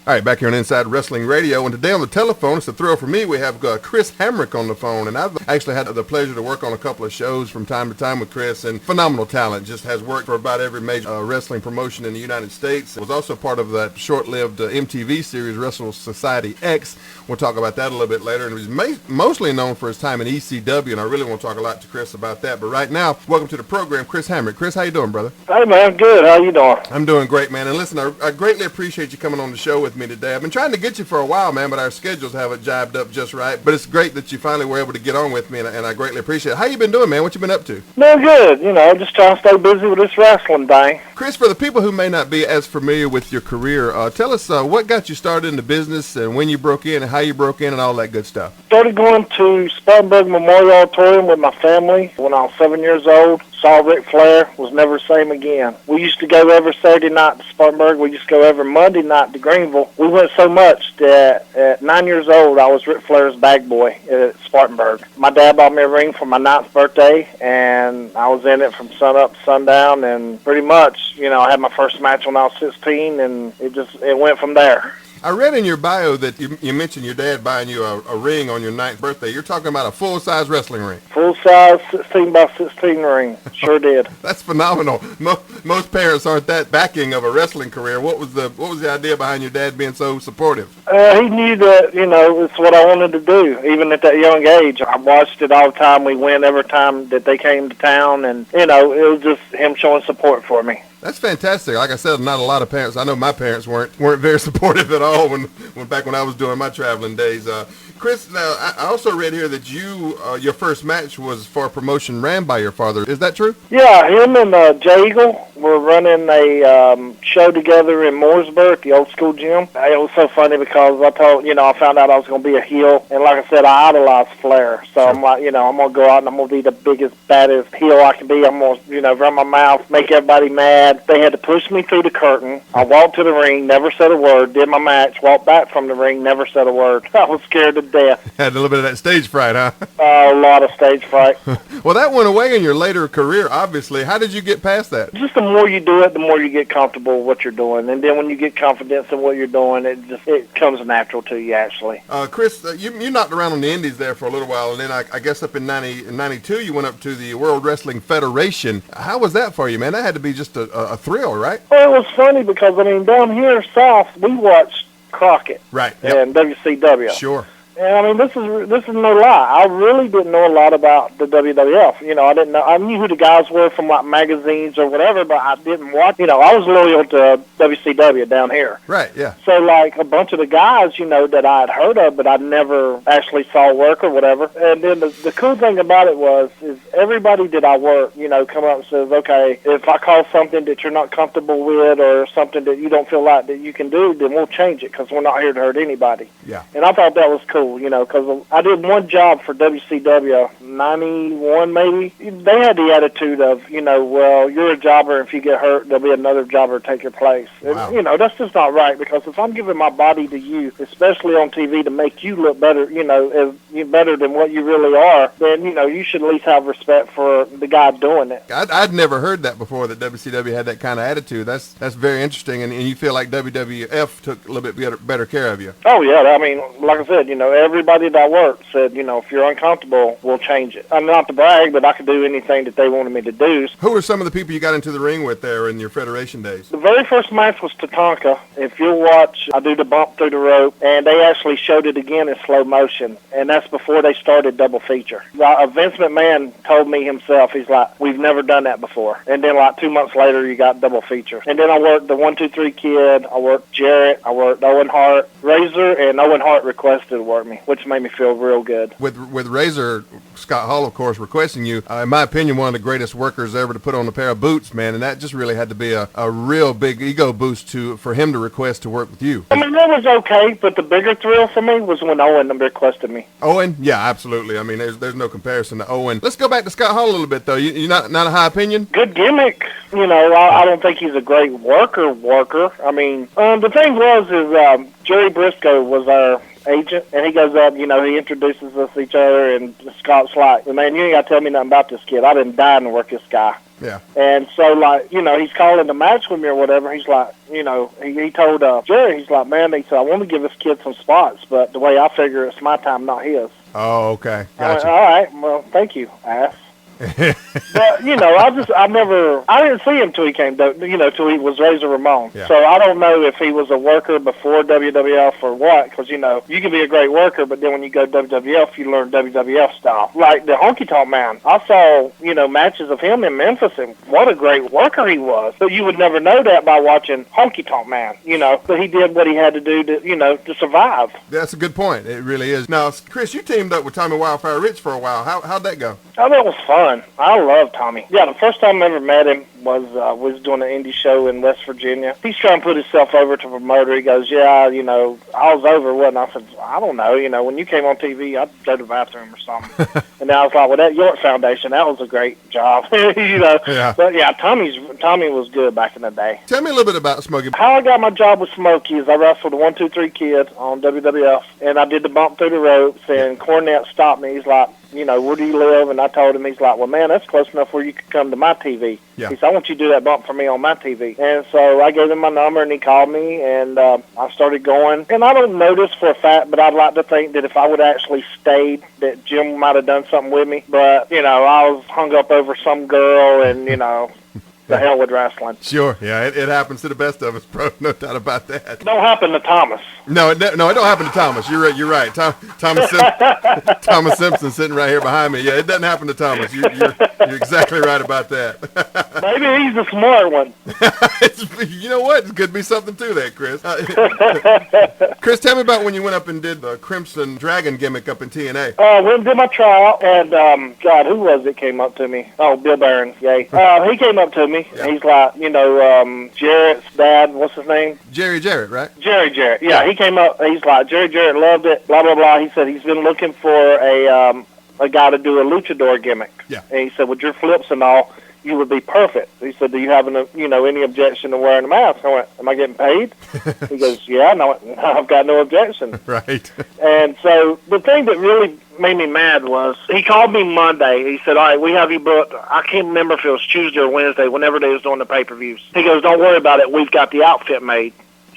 All right, back here on Inside Wrestling Radio, and today on the telephone, it's a thrill for me. We have Chris Hamrick on the phone, and I've actually had the pleasure to work on a couple of shows from time to time with Chris, and phenomenal talent. Just has worked for about every major wrestling promotion in the United States. Was also part of that short-lived MTV series, Wrestle Society X. We'll talk about that a little bit later, and he's mostly known for his time in ECW, and I really want to talk a lot to Chris about that. But right now, welcome to the program, Chris Hamrick. Chris, how you doing, brother? Hey, man, good. How you doing? I'm doing great, man. And listen, I greatly appreciate you coming on the show with me today. I've been trying to get you for a while, man, but our schedules haven't jived up just right. But it's great that you finally were able to get on with me, and I greatly appreciate it. How you been doing, man? What you been up to? Doing good. Just trying to stay busy with this wrestling thing. Chris, for the people who may not be as familiar with your career, tell us what got you started in the business and when you broke in and how you broke in and all that good stuff. Started going to Spartanburg Memorial Auditorium with my family when I was 7 years old. Saw Ric Flair, was never the same again. We used to go every Saturday night to Spartanburg. We used to go every Monday night to Greenville. We went so much that at 9 years old, I was Ric Flair's bag boy at Spartanburg. My dad bought me a ring for my 9th birthday, and I was in it from sun up to sundown, and pretty much, I had my first match when I was 16, and it went from there. I read in your bio that you mentioned your dad buying you a ring on your 9th birthday. You're talking about a full-size wrestling ring. Full-size 16 by 16 ring. Sure did. That's phenomenal. Most parents aren't that backing of a wrestling career. What was the idea behind your dad being so supportive? He knew that, it's what I wanted to do, even at that young age. I watched it all the time. We went every time that they came to town, and, it was just him showing support for me. That's fantastic. Like I said, not a lot of parents. I know my parents weren't very supportive at all when back when I was doing my traveling days. Chris, now I also read here that your first match was for a promotion ran by your father. Is that true? Yeah, him and Jay Eagle were running a show together in Mooresburg at the old school gym. It was so funny because I found out I was going to be a heel, and like I said, I idolized Flair. So sure. I'm like, I'm going to go out and I'm going to be the biggest, baddest heel I can be. I'm going to, run my mouth, make everybody mad. They had to push me through the curtain. I walked to the ring, never said a word, did my match, walked back from the ring, never said a word. I was scared to death. Had a little bit of that stage fright, huh? A lot of stage fright. Well, that went away in your later career, obviously. How did you get past that? Just the more you do it, the more you get comfortable with what you're doing. And then when you get confidence in what you're doing, it comes natural to you, actually. Chris, you knocked around on the indies there for a little while, and then I guess up in 92 you went up to the World Wrestling Federation. How was that for you, man? That had to be just a thrill, right? Well, it was funny because, down here south, we watched Crockett. Right. And WCW. Sure. And this is no lie. I really didn't know a lot about the WWF. I didn't know. I knew who the guys were from like magazines or whatever, but I didn't watch. I was loyal to WCW down here. Right. Yeah. So like a bunch of the guys, that I had heard of, but I never actually saw work or whatever. And then the cool thing about it is everybody that I work, come up and says, okay, if I call something that you're not comfortable with or something that you don't feel like that you can do, then we'll change it because we're not here to hurt anybody. Yeah. And I thought that was cool. Because I did one job for WCW, 91 maybe. They had the attitude of, well, you're a jobber. If you get hurt, there'll be another jobber to take your place. Wow. And, that's just not right because if I'm giving my body to you, especially on TV, to make you look better, better than what you really are, then, you should at least have respect for the guy doing it. I'd never heard that before, that WCW had that kind of attitude. That's very interesting, and you feel like WWF took a little bit better care of you. Oh, yeah. Like I said, everybody that I worked said, if you're uncomfortable, we'll change it. I'm not to brag, but I could do anything that they wanted me to do. Who were some of the people you got into the ring with there in your Federation days? The very first match was Tatanka. If you'll watch, I do the bump through the rope, and they actually showed it again in slow motion, and that's before they started double feature. Vince McMahon told me himself, he's like, we've never done that before. And then like 2 months later, you got double feature. And then I worked the 1, 2, 3 Kid, I worked Jarrett, I worked Owen Hart, Razor, and Owen Hart requested to work me, which made me feel real good. With Razor, Scott Hall, of course, requesting you, in my opinion, one of the greatest workers ever to put on a pair of boots, man, and that just really had to be a real big ego boost for him to request to work with you. That was okay, but the bigger thrill for me was when Owen requested me. Owen? Yeah, absolutely. There's no comparison to Owen. Let's go back to Scott Hall a little bit, though. You not a high opinion? Good gimmick. I don't think he's a great worker. The thing was Jerry Briscoe was our agent, and he goes up, he introduces us to each other, and Scott's like, man, you ain't got to tell me nothing about this kid. I've been dying to work this guy. Yeah. And so, like, he's calling the match with me or whatever. He's like, he told Jerry, he's like, man, he said, I want to give this kid some spots, but the way I figure it's my time, not his. Oh, okay. I went, Gotcha. all right, well, thank you, ass. But, I didn't see him till he came, till he was Razor Ramon. Yeah. So I don't know if he was a worker before WWF or what, because, you can be a great worker, but then when you go to WWF, you learn WWF style. Like the Honky Tonk Man, I saw, matches of him in Memphis, and what a great worker he was. But you would never know that by watching Honky Tonk Man, but he did what he had to do to survive. That's a good point. It really is. Now, Chris, you teamed up with Tommy Wildfire Rich for a while. How'd that go? Oh, that was fun. I love Tommy. Yeah, the first time I ever met him was doing an indie show in West Virginia. He's trying to put himself over to promoter. He goes, yeah, I was over, wasn't I? I said, I don't know. When you came on TV, I'd go to the bathroom or something. And I was like, well, that York Foundation, that was a great job. Yeah. But yeah, Tommy was good back in the day. Tell me a little bit about Smokey. How I got my job with Smokey is I wrestled the 1, 2, 3 Kid on WWF, and I did the bump through the ropes, and Cornette stopped me. He's like, where do you live? And I told him, he's like, well, man, that's close enough where you could come to my TV. Yeah. He said, I want you to do that bump for me on my TV. And so I gave him my number, and he called me, and I started going. And I don't know this for a fact, but I'd like to think that if I would actually stayed, that Jim might have done something with me. But, I was hung up over some girl, and, the hell with wrestling. Sure, yeah, it happens to the best of us, bro. No doubt about that. Don't happen to Thomas. No, it don't happen to Thomas. You're right. Thomas Simpson sitting right here behind me. Yeah, it doesn't happen to Thomas. You're exactly right about that. Maybe he's the smart one. You know what? It could be something to that, Chris. Chris, tell me about when you went up and did the Crimson Dragon gimmick up in TNA. Went and did my tryout, and God, who was it came up to me? Oh, Bill Barron. Yay. He came up to me. Yeah. He's like, Jarrett's dad, what's his name? Jerry Jarrett, right? Jerry Jarrett. Yeah, he came up. He's like, Jerry Jarrett loved it, blah, blah, blah. He said he's been looking for a guy to do a luchador gimmick. Yeah. And he said, with your flips and all, you would be perfect. He said, do you have any objection to wearing a mask? I went, am I getting paid? He goes, yeah, no, I've got no objection. Right. And so the thing that really made me mad was he called me Monday. He said, all right, we have you booked. I can't remember if it was Tuesday or Wednesday, whenever they was doing the pay-per-views. He goes, don't worry about it. We've got the outfit made.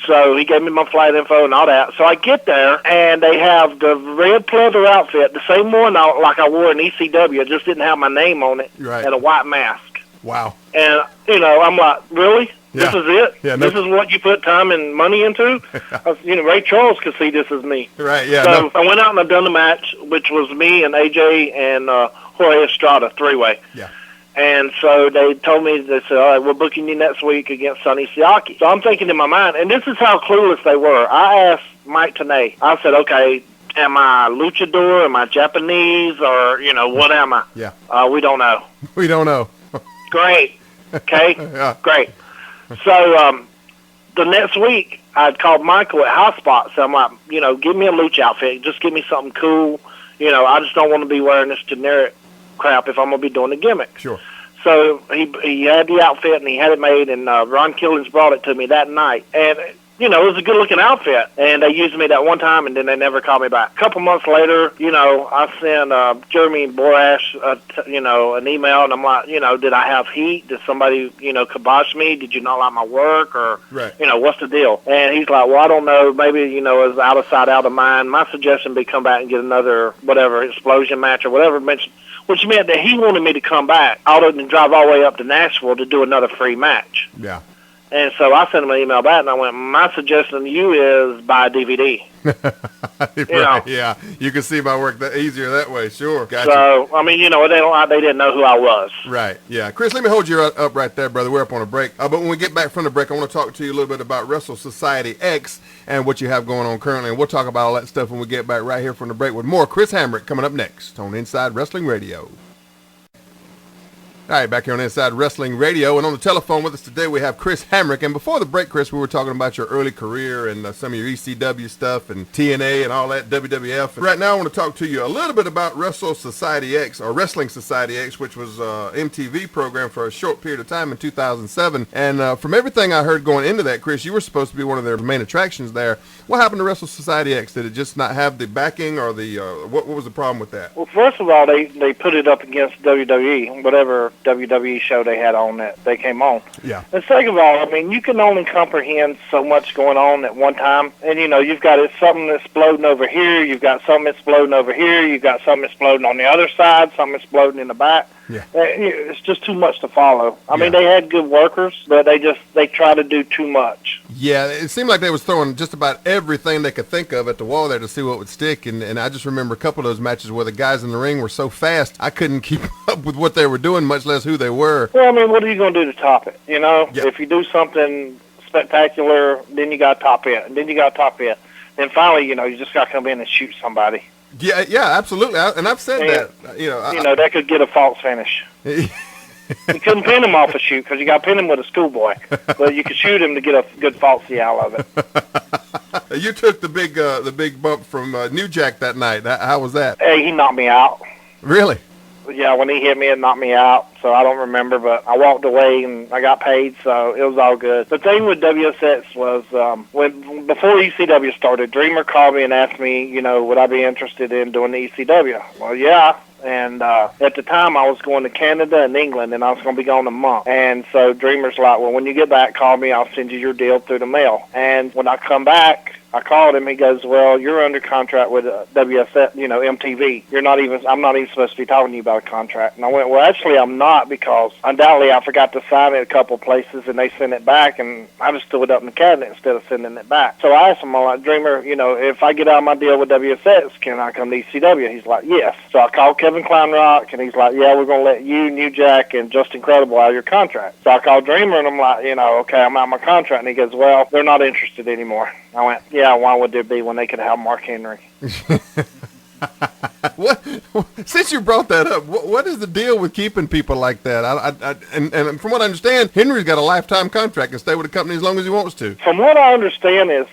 So he gave me my flight info and all that. So I get there, and they have the red pleather outfit, the same one like I wore in ECW. It just didn't have my name on it, right, and a white mask. Wow. And, I'm like, really? Yeah. This is it? Yeah, this is what you put time and money into? Ray Charles could see this as me. Right, yeah. So I went out and I done the match, which was me and AJ and Jorge Estrada, 3-way. Yeah. And so they told me, they said, all right, we're booking you next week against Sonny Siaki. So I'm thinking in my mind, and this is how clueless they were. I asked Mike Tenay, I said, okay, am I luchador, am I Japanese, or, what am I? Yeah. We don't know. We don't know. Great. Okay? Yeah. Great. So the next week, I'd called Michael at High Spot. So I'm like, give me a lucha outfit. Just give me something cool. I just don't want to be wearing this generic crap if I'm going to be doing a gimmick. Sure. So he had the outfit, and he had it made, and Ron Killings brought it to me that night. And, it was a good-looking outfit. And they used me that one time, and then they never called me back. A couple months later, I sent Jeremy Borash, an email, and I'm like, did I have heat? Did somebody, kibosh me? Did you not like my work? Or, right, what's the deal? And he's like, well, I don't know. Maybe, it's out of sight, out of mind. My suggestion would be come back and get another, whatever, explosion match or whatever, which meant that he wanted me to come back, other than drive all the way up to Nashville to do another free match. Yeah. And so I sent him an email back, and I went, my suggestion to you is buy a DVD. Right, yeah. You can see my work easier that way, sure. Gotcha. So, they didn't know who I was. Right, yeah. Chris, let me hold you up right there, brother. We're up on a break. But when we get back from the break, I want to talk to you a little bit about Wrestle Society X and what you have going on currently. And we'll talk about all that stuff when we get back right here from the break with more Chris Hamrick coming up next on Inside Wrestling Radio. All right, back here on Inside Wrestling Radio, and on the telephone with us today we have Chris Hamrick. And before the break, Chris, we were talking about your early career and some of your ECW stuff and TNA and all that, WWF. And right now I want to talk to you a little bit about Wrestle Society X, or Wrestling Society X, which was an MTV program for a short period of time in 2007. And from everything I heard going into that, Chris, you were supposed to be one of their main attractions there. What happened to Wrestle Society X? Did it just not have the backing, or the what was the problem with that? Well, first of all, they put it up against WWE, whatever WWE show they had on that they came on. Yeah. And second of all, I mean, you can only comprehend so much going on at one time. And, you know, you've got something exploding over here, you've got something exploding over here, you've got something exploding on the other side, something exploding in the back. Yeah. It's just too much to follow. I mean, they had good workers, but they try to do too much. Yeah, it seemed like they was throwing just about everything they could think of at the wall there to see what would stick. And I just remember a couple of those matches where the guys in the ring were so fast, I couldn't keep up with what they were doing, much less who they were. Well, I mean, what are you going to do to top it? You know, Yeah. If you do something spectacular, then you got to top it, and then you got to top it. Then finally, you know, you just got to come in and shoot somebody. Yeah, absolutely. And I've said that. You know, that could get a false finish. You couldn't pin him off a shoot because you got to pin him with a schoolboy, but you could shoot him to get a good falsy out of it. You took the big bump from New Jack that night. How was that? Hey, he knocked me out. Really? Yeah, when he hit me, it knocked me out. So I don't remember, but I walked away and I got paid, so it was all good. The thing with WSX was before ECW started, Dreamer called me and asked me, you know, would I be interested in doing the ECW? Well, yeah. And at the time, I was going to Canada and England, and I was going to be gone a month. And so Dreamer's like, well, when you get back, call me. I'll send you your deal through the mail. And when I come back, I called him. He goes, well, you're under contract with WSF, you know, MTV. I'm not even supposed to be talking to you about a contract. And I went, well, actually, I'm not, because undoubtedly I forgot to sign it a couple places, and they sent it back, and I just threw it up in the cabinet instead of sending it back. So I asked him, I'm like, Dreamer, you know, if I get out of my deal with WSX, can I come to ECW? He's like, yes. So I called Kevin Kleinrock, and he's like, yeah, we're going to let you, New Jack, and Just Incredible out of your contract. So I called Dreamer, and I'm like, you know, okay, I'm out of my contract. And he goes, well, they're not interested anymore. I went, yeah, why would there be when they could have Mark Henry? What? Since you brought that up, what is the deal with keeping people like that? And from what I understand, Henry's got a lifetime contract and stay with the company as long as he wants to. From what I understand is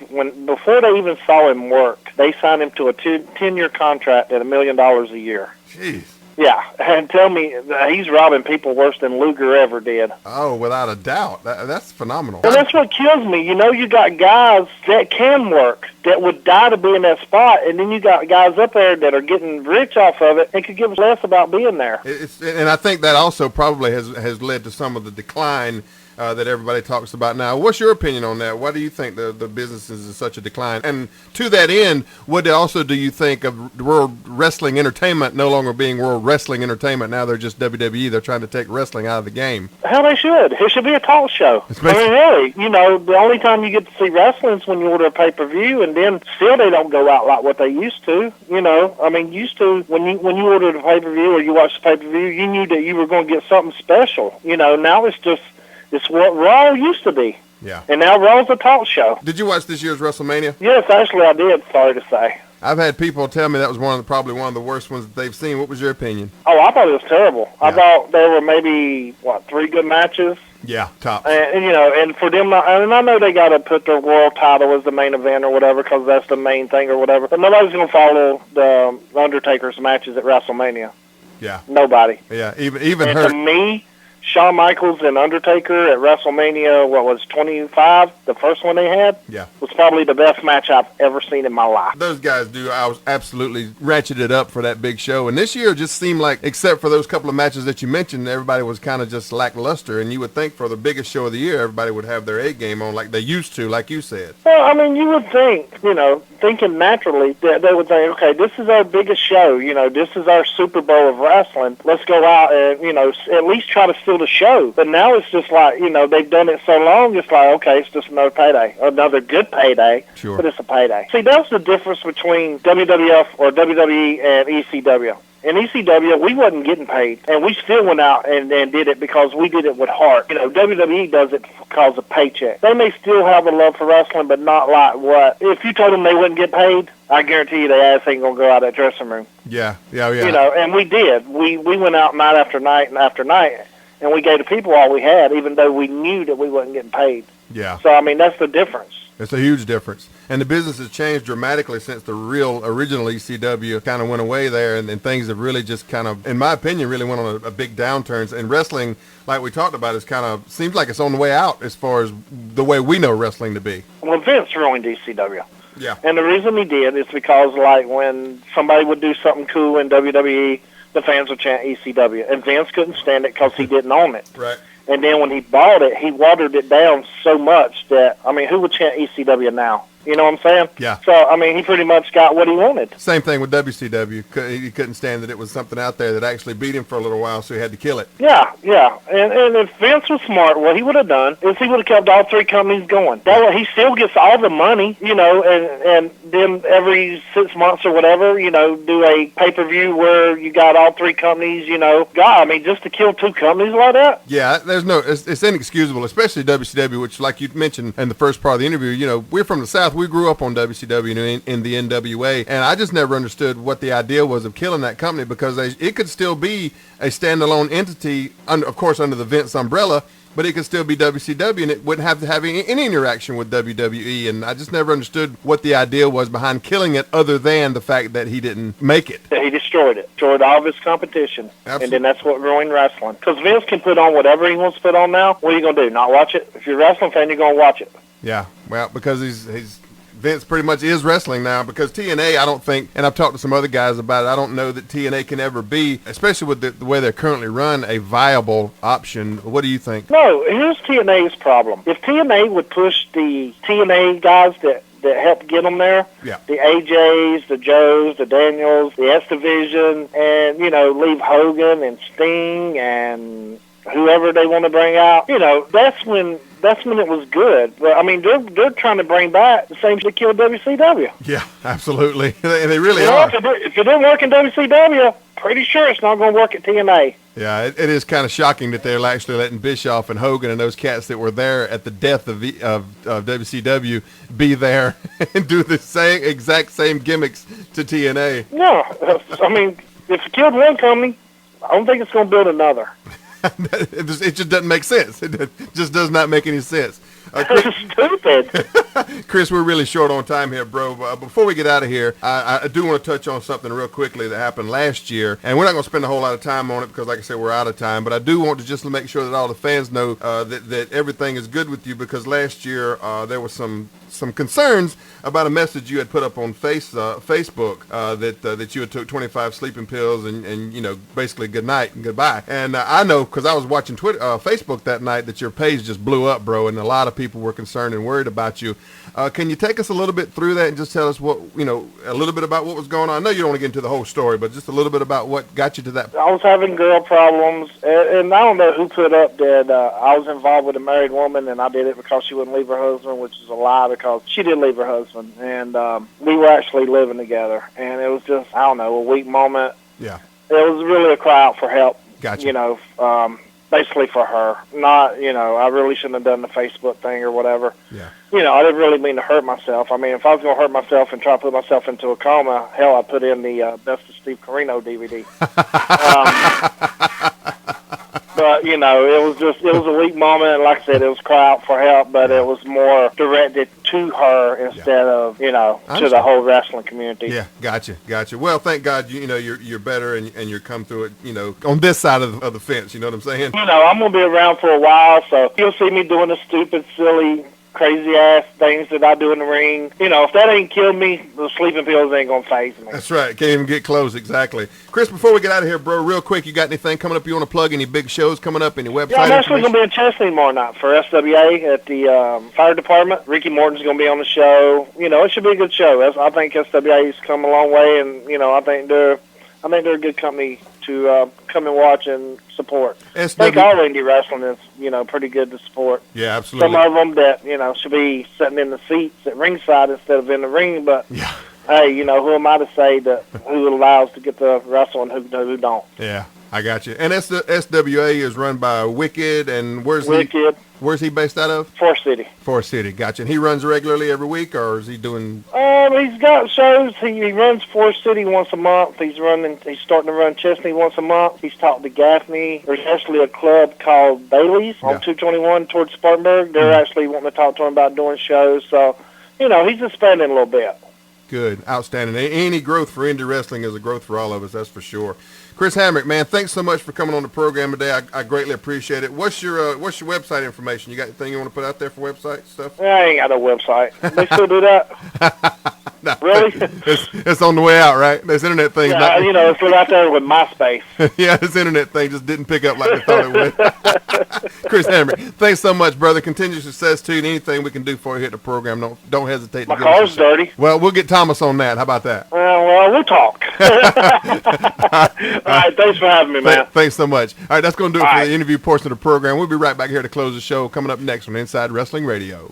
before they even saw him work, they signed him to a 10-year contract at $1 million a year. Jeez. Yeah, and tell me he's robbing people worse than Luger ever did. Oh, without a doubt. That's phenomenal. Well, that's what kills me. You know, you got guys that can work, that would die to be in that spot, and then you got guys up there that are getting rich off of it and could give us less about being there. And I think that also probably has led to some of the decline that everybody talks about now. What's your opinion on that? Why do you think the business is in such a decline? And to that end, what also do you think of World Wrestling Entertainment no longer being World Wrestling Entertainment? Now they're just WWE. They're trying to take wrestling out of the game. Hell, they should. It should be a talk show. I mean, really, you know, the only time you get to see wrestling is when you order a pay-per-view, and then still they don't go out like what they used to. You know, I mean, used to, when you ordered a pay-per-view or you watched the pay-per-view, you knew that you were going to get something special. You know, now it's what Raw used to be. Yeah. And now Raw's a talk show. Did you watch this year's WrestleMania? Yes, actually I did, sorry to say. I've had people tell me that was probably one of the worst ones that they've seen. What was your opinion? Oh, I thought it was terrible. Yeah. I thought there were maybe, 3 good matches? Yeah, top. And you know, and for them, and I know they got to put their world title as the main event or whatever, because that's the main thing or whatever, but nobody's going to follow the Undertaker's matches at WrestleMania. Yeah. Nobody. Yeah, even And her. to me, Shawn Michaels and Undertaker at WrestleMania, 25, the first one they had, was probably the best match I've ever seen in my life. Those guys I was absolutely ratcheted up for that big show. And this year just seemed like, except for those couple of matches that you mentioned, everybody was kind of just lackluster. And you would think for the biggest show of the year, everybody would have their A game on like they used to, like you said. Well, I mean, you would think, you know, thinking naturally, that they would think, okay, this is our biggest show, you know, this is our Super Bowl of wrestling. Let's go out and, you know, at least try to steal the show. But now it's just like, you know, they've done it so long, it's like, okay, it's just another payday, another good payday, Sure. But it's a payday. See, that's the difference between WWF or WWE and ECW. In ECW, we wasn't getting paid, and we still went out and did it because we did it with heart. You know, WWE does it because of paycheck. They may still have a love for wrestling, but not like what. If you told them they wouldn't get paid, I guarantee you their ass ain't going to go out of that dressing room. Yeah. You know, and we did. We went out night after night and after night, and we gave the people all we had, even though we knew that we wasn't getting paid. Yeah. So, I mean, that's the difference. It's a huge difference. And the business has changed dramatically since the real original ECW kind of went away there, and things have really just kind of, in my opinion, really went on a big downturn. And wrestling, like we talked about, is kind of, seems like it's on the way out as far as the way we know wrestling to be. Well, Vince ruined ECW. Yeah. And the reason he did is because, like, when somebody would do something cool in WWE, the fans would chant ECW. And Vince couldn't stand it because he didn't own it. Right. And then when he bought it, he watered it down so much that, I mean, who would chant ECW now? You know what I'm saying? Yeah. So, I mean, he pretty much got what he wanted. Same thing with WCW. He couldn't stand that it was something out there that actually beat him for a little while, so he had to kill it. Yeah, yeah. And if Vince was smart, what he would have done is he would have kept all three companies going. That way he still gets all the money, you know, and then every 6 months or whatever, you know, do a pay-per-view where you got all three companies, you know. God, I mean, just to kill two companies like that? Yeah, it's inexcusable, especially WCW, which, like you mentioned in the first part of the interview, you know, we're from the South. We grew up on WCW in the NWA, and I just never understood what the idea was of killing that company, because it could still be a standalone entity, of course, under the Vince umbrella, but it could still be WCW, and it wouldn't have to have any interaction with WWE, and I just never understood what the idea was behind killing it, other than the fact that he didn't make it. He destroyed it, destroyed all of his competition. Absolutely. And then that's what ruined wrestling. Because Vince can put on whatever he wants to put on now. What are you going to do, not watch it? If you're a wrestling fan, you're going to watch it. Yeah, well, because he's Vince pretty much is wrestling now, because TNA, I don't think, and I've talked to some other guys about it, I don't know that TNA can ever be, especially with the way they're currently run, a viable option. What do you think? No, here's TNA's problem. If TNA would push the TNA guys that helped get them there, yeah, the AJs, the Joes, the Daniels, the S Division, and, you know, leave Hogan and Sting and whoever they want to bring out, you know, that's when it was good. But I mean, they're trying to bring back the same shit that killed WCW. Yeah, absolutely. They really are. If it didn't work in WCW, pretty sure it's not going to work at TNA. Yeah, it is kind of shocking that they're actually letting Bischoff and Hogan and those cats that were there at the death of WCW be there and do the exact same gimmicks to TNA. No, I mean, if it killed one company, I don't think it's going to build another. It just doesn't make sense. It just does not make any sense. Chris, stupid. Chris, we're really short on time here, bro. Before we get out of here, I do want to touch on something real quickly that happened last year, and we're not going to spend a whole lot of time on it because, like I said, we're out of time. But I do want to just make sure that all the fans know that everything is good with you, because last year there was some concerns about a message you had put up on Facebook that you had took 25 sleeping pills and you know, basically good night and goodbye. And I know, because I was watching Facebook that night, that your page just blew up, bro, and a lot of people were concerned and worried about you. Can you take us a little bit through that and just tell us a little bit about what was going on? I know you don't want to get into the whole story, but just a little bit about what got you to that. I was having girl problems, and I don't know who put up that I was involved with a married woman, and I did it because she wouldn't leave her husband, which is a lie, because she did leave her husband, and we were actually living together, and it was just, I don't know, a weak moment. Yeah. It was really a cry out for help. Gotcha. You know, basically for her. Not, you know, I really shouldn't have done the Facebook thing or whatever. Yeah. You know, I didn't really mean to hurt myself. I mean, if I was going to hurt myself and try to put myself into a coma, hell, I put in the Best of Steve Corino DVD. But, you know, it was a weak moment, and like I said, it was cry out for help, but it was more directed to her instead of, you know, to the whole wrestling community. Yeah, gotcha. Well, thank God, you know, you're better and you're come through it, you know, on this side of the fence, you know what I'm saying? You know, I'm going to be around for a while, so you'll see me doing the stupid, silly, crazy-ass things that I do in the ring. You know, if that ain't killed me, the sleeping pills ain't going to faze me. That's right. Can't even get close, exactly. Chris, before we get out of here, bro, real quick, you got anything coming up you want to plug? Any big shows coming up? Any website? Yeah, I'm actually going to be in Chesney tomorrow night for SWA at the fire department. Ricky Morton's going to be on the show. You know, it should be a good show. I think SWA's come a long way, and, you know, I think they're a good company to come and watch and support. I think all indie wrestling is, you know, pretty good to support. Yeah, absolutely. Some of them that, you know, should be sitting in the seats at ringside instead of in the ring, but yeah. Hey, you know, who am I to say that who allows to get the wrestle and who don't? Yeah, I got you. And SWA is run by Wicked, and where's he based out of? Forest City. Forest City, gotcha. And he runs regularly every week, or is he doing? He's got shows. He runs Forest City once a month. He's starting to run Chesney once a month. He's talked to Gaffney. There's actually a club called Bailey's on 221 towards Spartanburg. They're actually wanting to talk to him about doing shows. So, you know, he's expanding a little bit. Good. Outstanding. Any growth for indie wrestling is a growth for all of us, that's for sure. Chris Hamrick, man, thanks so much for coming on the program today. I greatly appreciate it. What's your website information? You got anything you want to put out there for website stuff? I ain't got a website. They still do that? Really? It's on the way out, right? This internet thing. Yeah, you know, it's out there with MySpace. Yeah, this internet thing just didn't pick up like they thought it would. Chris Hamrick, thanks so much, brother. Continued success to you. And anything we can do for you here at the program, don't hesitate. My car's dirty. Well, we'll get Thomas on that. How about that? Well, we'll talk. All right, thanks for having me, man. Thanks so much. All right, that's going to do it for the interview portion of the program. We'll be right back here to close the show. Coming up next on Inside Wrestling Radio.